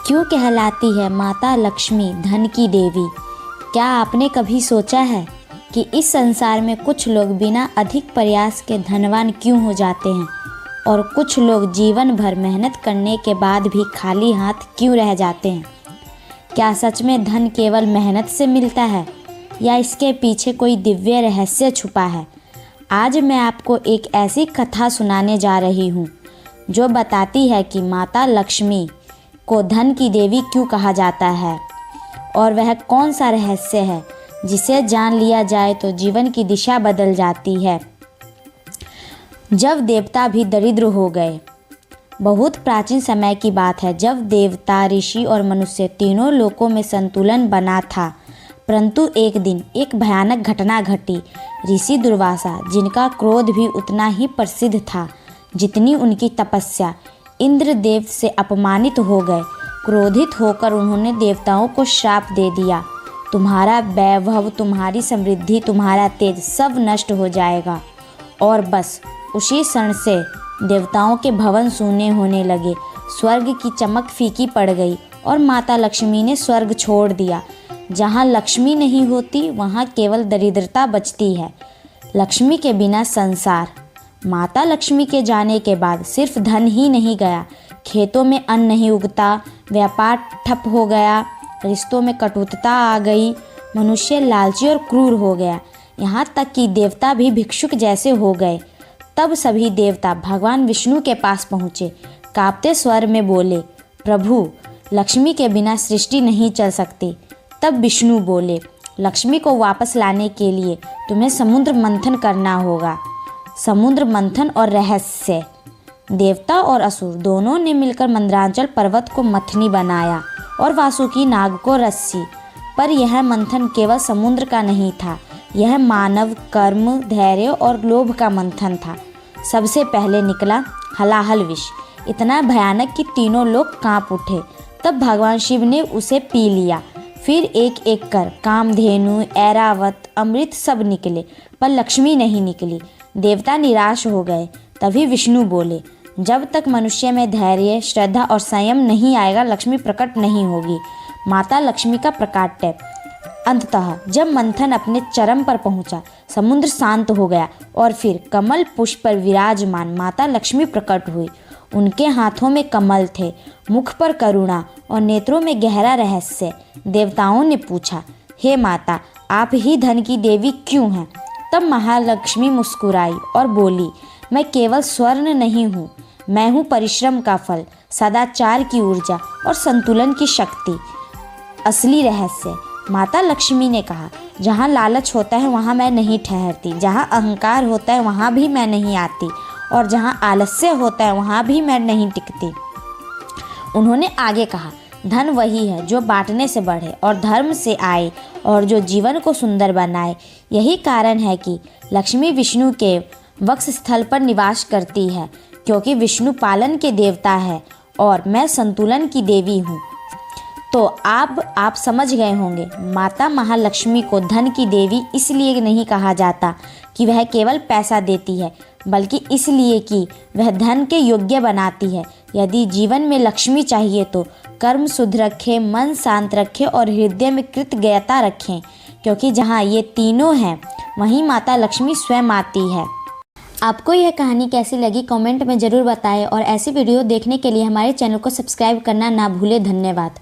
क्यों कहलाती है माता लक्ष्मी धन की देवी? क्या आपने कभी सोचा है कि इस संसार में कुछ लोग बिना अधिक प्रयास के धनवान क्यों हो जाते हैं और कुछ लोग जीवन भर मेहनत करने के बाद भी खाली हाथ क्यों रह जाते हैं? क्या सच में धन केवल मेहनत से मिलता है या इसके पीछे कोई दिव्य रहस्य छुपा है? आज मैं आपको एक ऐसी कथा सुनाने जा रही हूँ जो बताती है कि माता लक्ष्मी को धन की देवी क्यों कहा जाता है और वह कौन सा रहस्य है जिसे जान लिया जाए तो जीवन की दिशा बदल जाती है। जब देवता भी दरिद्र हो गए। बहुत प्राचीन समय की बात है, जब देवता, ऋषि और मनुष्य तीनों लोकों में संतुलन बना था। परंतु एक दिन एक भयानक घटना घटी। ऋषि दुर्वासा, जिनका क्रोध भी उतना ही प्रसिद्ध था जितनी उनकी तपस्या, इंद्रदेव से अपमानित हो गए। क्रोधित होकर उन्होंने देवताओं को श्राप दे दिया, तुम्हारा वैभव, तुम्हारी समृद्धि, तुम्हारा तेज सब नष्ट हो जाएगा। और बस उसी क्षण से देवताओं के भवन शून्य होने लगे। स्वर्ग की चमक फीकी पड़ गई और माता लक्ष्मी ने स्वर्ग छोड़ दिया। जहाँ लक्ष्मी नहीं होती वहाँ केवल दरिद्रता बचती है। लक्ष्मी के बिना संसार। माता लक्ष्मी के जाने के बाद सिर्फ धन ही नहीं गया, खेतों में अन्न नहीं उगता, व्यापार ठप हो गया, रिश्तों में कटुता आ गई, मनुष्य लालची और क्रूर हो गया, यहाँ तक कि देवता भी भिक्षुक जैसे हो गए। तब सभी देवता भगवान विष्णु के पास पहुँचे, कांपते स्वर में बोले, प्रभु, लक्ष्मी के बिना सृष्टि नहीं चल सकती। तब विष्णु बोले, लक्ष्मी को वापस लाने के लिए तुम्हें समुद्र मंथन करना होगा। समुद्र मंथन और रहस्य। देवता और असुर दोनों ने मिलकर मंदराचल पर्वत को मथनी बनाया और वासुकी नाग को रस्सी। पर यह मंथन केवल समुद्र का नहीं था, यह मानव कर्म, धैर्य और लोभ का मंथन था। सबसे पहले निकला हलाहल विष, इतना भयानक कि तीनों लोग कांप उठे। तब भगवान शिव ने उसे पी लिया। फिर एक एक कर कामधेनु, ऐरावत, अमृत सब निकले, पर लक्ष्मी नहीं निकली। देवता निराश हो गए। तभी विष्णु बोले, जब तक मनुष्य में धैर्य, श्रद्धा और संयम नहीं आएगा, लक्ष्मी प्रकट नहीं होगी। माता लक्ष्मी का प्रकाट्य। अंततः जब मंथन अपने चरम पर पहुंचा, समुद्र शांत हो गया और फिर कमल पुष्प पर विराजमान माता लक्ष्मी प्रकट हुई। उनके हाथों में कमल थे, मुख पर करुणा और नेत्रों में गहरा रहस्य। देवताओं ने पूछा, हे माता, आप ही धन की देवी क्यों हैं? तब महालक्ष्मी मुस्कुराई और बोली, मैं केवल स्वर्ण नहीं हूँ, मैं हूँ परिश्रम का फल, सदाचार की ऊर्जा और संतुलन की शक्ति। असली रहस्य। माता लक्ष्मी ने कहा, जहाँ लालच होता है वहाँ मैं नहीं ठहरती, जहाँ अहंकार होता है वहाँ भी मैं नहीं आती, और जहाँ आलस्य होता है वहाँ भी मैं नहीं टिकती। उन्होंने आगे कहा, धन वही है जो बांटने से बढ़े और धर्म से आए और जो जीवन को सुंदर बनाए। यही कारण है कि लक्ष्मी विष्णु के वक्ष स्थल पर निवास करती है, क्योंकि विष्णु पालन के देवता है और मैं संतुलन की देवी हूँ। तो आप समझ गए होंगे, माता महालक्ष्मी को धन की देवी इसलिए नहीं कहा जाता कि वह केवल पैसा देती है, बल्कि इसलिए कि वह धन के योग्य बनाती है। यदि जीवन में लक्ष्मी चाहिए तो कर्म शुद्ध रखें, मन शांत रखें और हृदय में कृतज्ञता रखें, क्योंकि जहाँ ये तीनों हैं वहीं माता लक्ष्मी स्वयं आती है। आपको यह कहानी कैसी लगी कमेंट में ज़रूर बताएं और ऐसी वीडियो देखने के लिए हमारे चैनल को सब्सक्राइब करना ना भूलें। धन्यवाद।